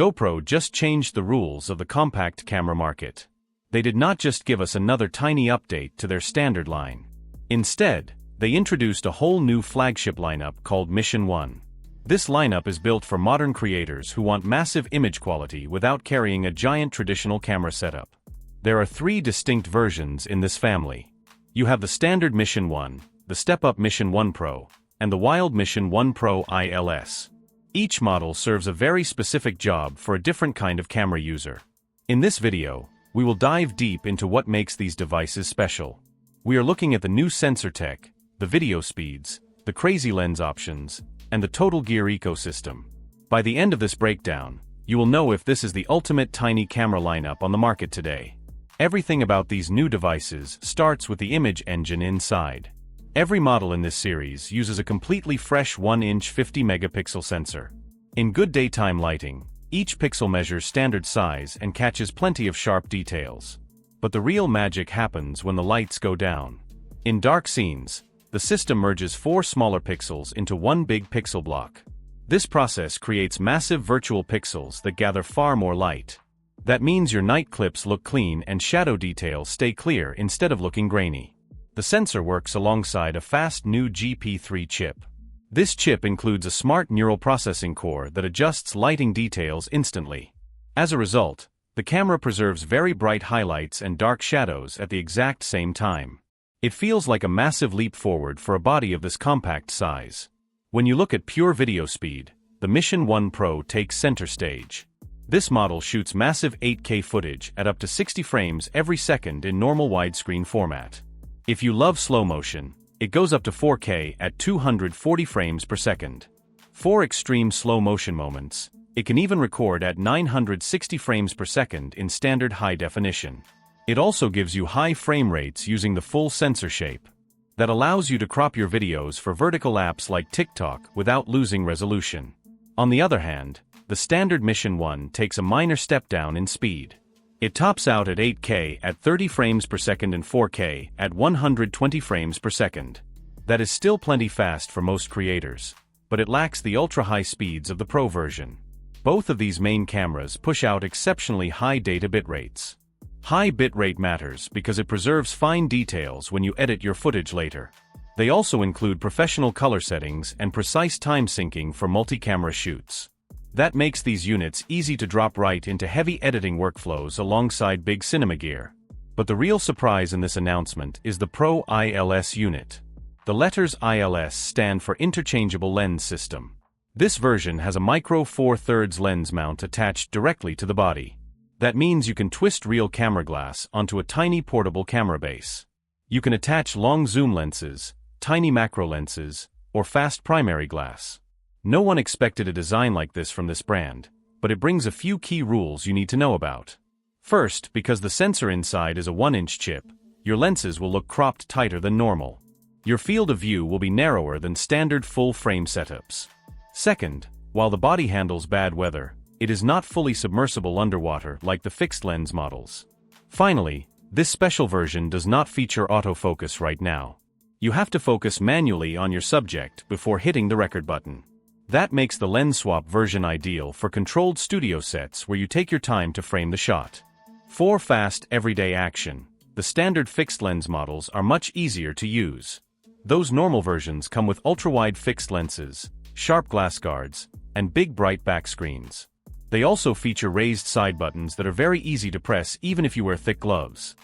GoPro just changed the rules of the compact camera market. They did not just give us another tiny update to their standard line. Instead, they introduced a whole new flagship lineup called Mission 1. This lineup is built for modern creators who want massive image quality without carrying a giant traditional camera setup. There are 3 distinct versions in this family. You have the standard Mission 1, the step-up Mission 1 Pro, and the Wild Mission 1 Pro ILS. Each model serves a very specific job for a different kind of camera user. In this video, we will dive deep into what makes these devices special. We are looking at the new sensor tech, the video speeds, the crazy lens options, and the total gear ecosystem. By the end of this breakdown, you will know if this is the ultimate tiny camera lineup on the market today. Everything about these new devices starts with the image engine inside. Every model in this series uses a completely fresh 1-inch 50-megapixel sensor. In good daytime lighting, each pixel measures standard size and catches plenty of sharp details. But the real magic happens when the lights go down. In dark scenes, the system merges 4 smaller pixels into one big pixel block. This process creates massive virtual pixels that gather far more light. That means your night clips look clean and shadow details stay clear instead of looking grainy. The sensor works alongside a fast new GP3 chip. This chip includes a smart neural processing core that adjusts lighting details instantly. As a result, the camera preserves very bright highlights and dark shadows at the exact same time. It feels like a massive leap forward for a body of this compact size. When you look at pure video speed, the Mission 1 Pro takes center stage. This model shoots massive 8K footage at up to 60 frames every second in normal widescreen format. If you love slow motion, it goes up to 4K at 240 frames per second. For extreme slow motion moments, it can even record at 960 frames per second in standard high definition. It also gives you high frame rates using the full sensor shape. That allows you to crop your videos for vertical apps like TikTok without losing resolution. On the other hand, the standard Mission 1 takes a minor step down in speed. It tops out at 8K at 30 frames per second and 4K at 120 frames per second. That is still plenty fast for most creators, but it lacks the ultra-high speeds of the Pro version. Both of these main cameras push out exceptionally high data bit rates. High bitrate matters because it preserves fine details when you edit your footage later. They also include professional color settings and precise time syncing for multi-camera shoots. That makes these units easy to drop right into heavy editing workflows alongside big cinema gear. But the real surprise in this announcement is the Pro ILS unit. The letters ILS stand for Interchangeable Lens System. This version has a micro 4/3 lens mount attached directly to the body. That means you can twist real camera glass onto a tiny portable camera base. You can attach long zoom lenses, tiny macro lenses, or fast primary glass. No one expected a design like this from this brand, but it brings a few key rules you need to know about. First, because the sensor inside is a 1-inch chip, your lenses will look cropped tighter than normal. Your field of view will be narrower than standard full-frame setups. Second, while the body handles bad weather, it is not fully submersible underwater like the fixed-lens models. Finally, this special version does not feature autofocus right now. You have to focus manually on your subject before hitting the record button. That makes the lens swap version ideal for controlled studio sets where you take your time to frame the shot. For fast, everyday action, the standard fixed lens models are much easier to use. Those normal versions come with ultra-wide fixed lenses, sharp glass guards, and big bright back screens. They also feature raised side buttons that are very easy to press even if you wear thick gloves.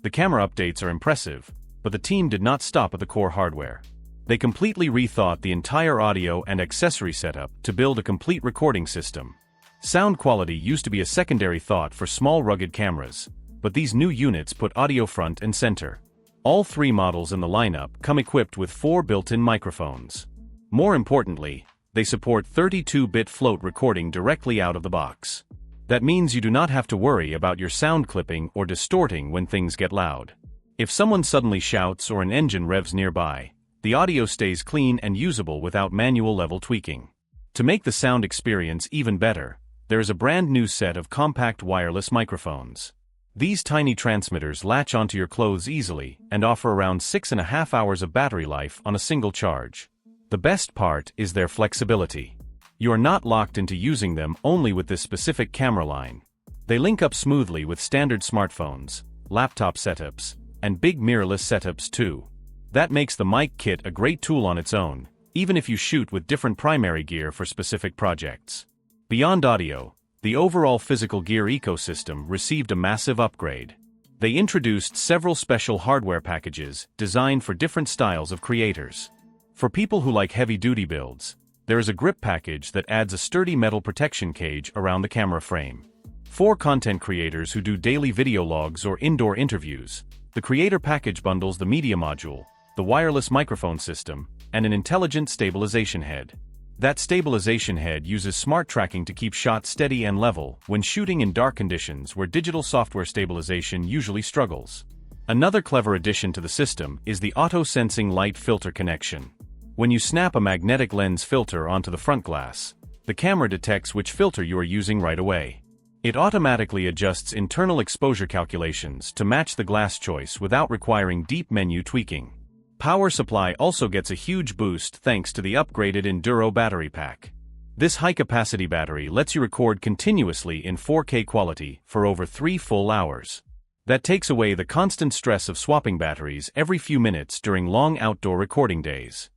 The camera updates are impressive, but the team did not stop at the core hardware. They completely rethought the entire audio and accessory setup to build a complete recording system. Sound quality used to be a secondary thought for small rugged cameras, but these new units put audio front and center. All 3 models in the lineup come equipped with 4 built-in microphones. More importantly, they support 32-bit float recording directly out of the box. That means you do not have to worry about your sound clipping or distorting when things get loud. If someone suddenly shouts or an engine revs nearby, the audio stays clean and usable without manual level tweaking. To make the sound experience even better, there is a brand new set of compact wireless microphones. These tiny transmitters latch onto your clothes easily and offer around 6.5 hours of battery life on a single charge. The best part is their flexibility. You are not locked into using them only with this specific camera line. They link up smoothly with standard smartphones, laptop setups, and big mirrorless setups too. That makes the mic kit a great tool on its own, even if you shoot with different primary gear for specific projects. Beyond audio, the overall physical gear ecosystem received a massive upgrade. They introduced several special hardware packages designed for different styles of creators. For people who like heavy-duty builds, there is a grip package that adds a sturdy metal protection cage around the camera frame. For content creators who do daily video logs or indoor interviews, the Creator Package bundles the media module, the wireless microphone system, and an intelligent stabilization head. That stabilization head uses smart tracking to keep shots steady and level when shooting in dark conditions where digital software stabilization usually struggles. Another clever addition to the system is the auto-sensing light filter connection. When you snap a magnetic lens filter onto the front glass, the camera detects which filter you are using right away. It automatically adjusts internal exposure calculations to match the glass choice without requiring deep menu tweaking. Power supply also gets a huge boost thanks to the upgraded Enduro battery pack. This high-capacity battery lets you record continuously in 4K quality for over 3 full hours. That takes away the constant stress of swapping batteries every few minutes during long outdoor recording days.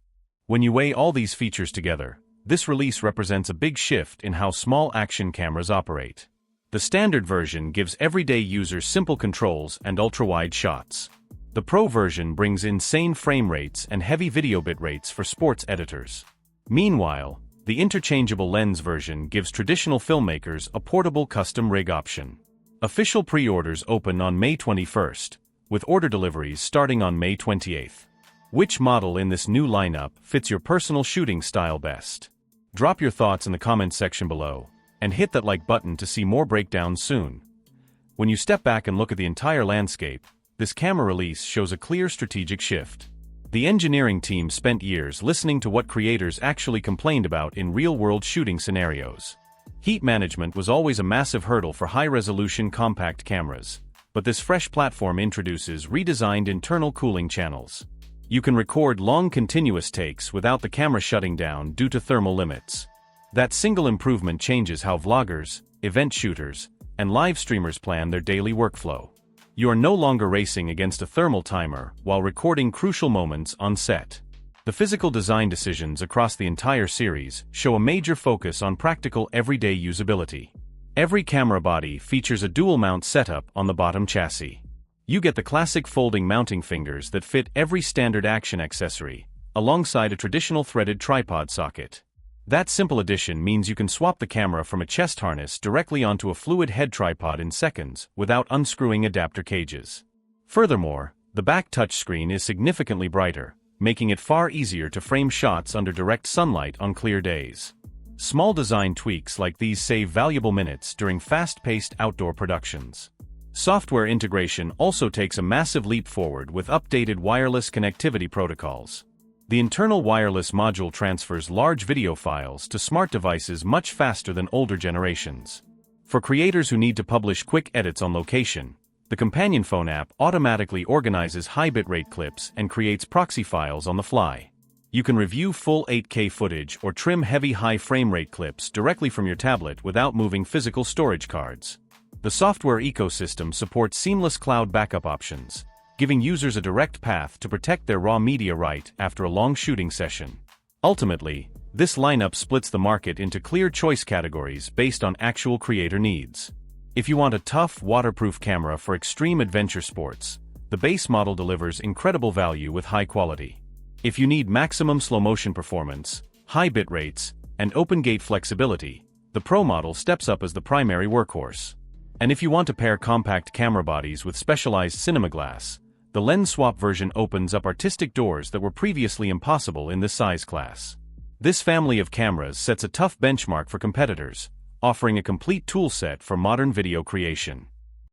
When you weigh all these features together, this release represents a big shift in how small action cameras operate. The standard version gives everyday users simple controls and ultra-wide shots. The Pro version brings insane frame rates and heavy video bit rates for sports editors. Meanwhile, the interchangeable lens version gives traditional filmmakers a portable custom rig option. Official pre-orders open on May 21st, with order deliveries starting on May 28th. Which model in this new lineup fits your personal shooting style best? Drop your thoughts in the comments section below, and hit that like button to see more breakdowns soon. When you step back and look at the entire landscape, this camera release shows a clear strategic shift. The engineering team spent years listening to what creators actually complained about in real-world shooting scenarios. Heat management was always a massive hurdle for high-resolution compact cameras, but this fresh platform introduces redesigned internal cooling channels. You can record long continuous takes without the camera shutting down due to thermal limits. That single improvement changes how vloggers, event shooters, and live streamers plan their daily workflow. You are no longer racing against a thermal timer while recording crucial moments on set. The physical design decisions across the entire series show a major focus on practical everyday usability. Every camera body features a dual-mount setup on the bottom chassis. You get the classic folding mounting fingers that fit every standard action accessory, alongside a traditional threaded tripod socket. That simple addition means you can swap the camera from a chest harness directly onto a fluid head tripod in seconds without unscrewing adapter cages. Furthermore, the back touchscreen is significantly brighter, making it far easier to frame shots under direct sunlight on clear days. Small design tweaks like these save valuable minutes during fast-paced outdoor productions. Software integration also takes a massive leap forward with updated wireless connectivity protocols. The internal wireless module transfers large video files to smart devices much faster than older generations. For creators who need to publish quick edits on location, the companion phone app automatically organizes high bitrate clips and creates proxy files on the fly. You can review full 8K footage or trim heavy high frame rate clips directly from your tablet without moving physical storage cards. The software ecosystem supports seamless cloud backup options, giving users a direct path to protect their raw media right after a long shooting session. Ultimately, this lineup splits the market into clear choice categories based on actual creator needs. If you want a tough, waterproof camera for extreme adventure sports, the base model delivers incredible value with high quality. If you need maximum slow-motion performance, high bit rates, and open-gate flexibility, the Pro model steps up as the primary workhorse. And if you want to pair compact camera bodies with specialized cinema glass, the lens swap version opens up artistic doors that were previously impossible in this size class. This family of cameras sets a tough benchmark for competitors, offering a complete toolset for modern video creation.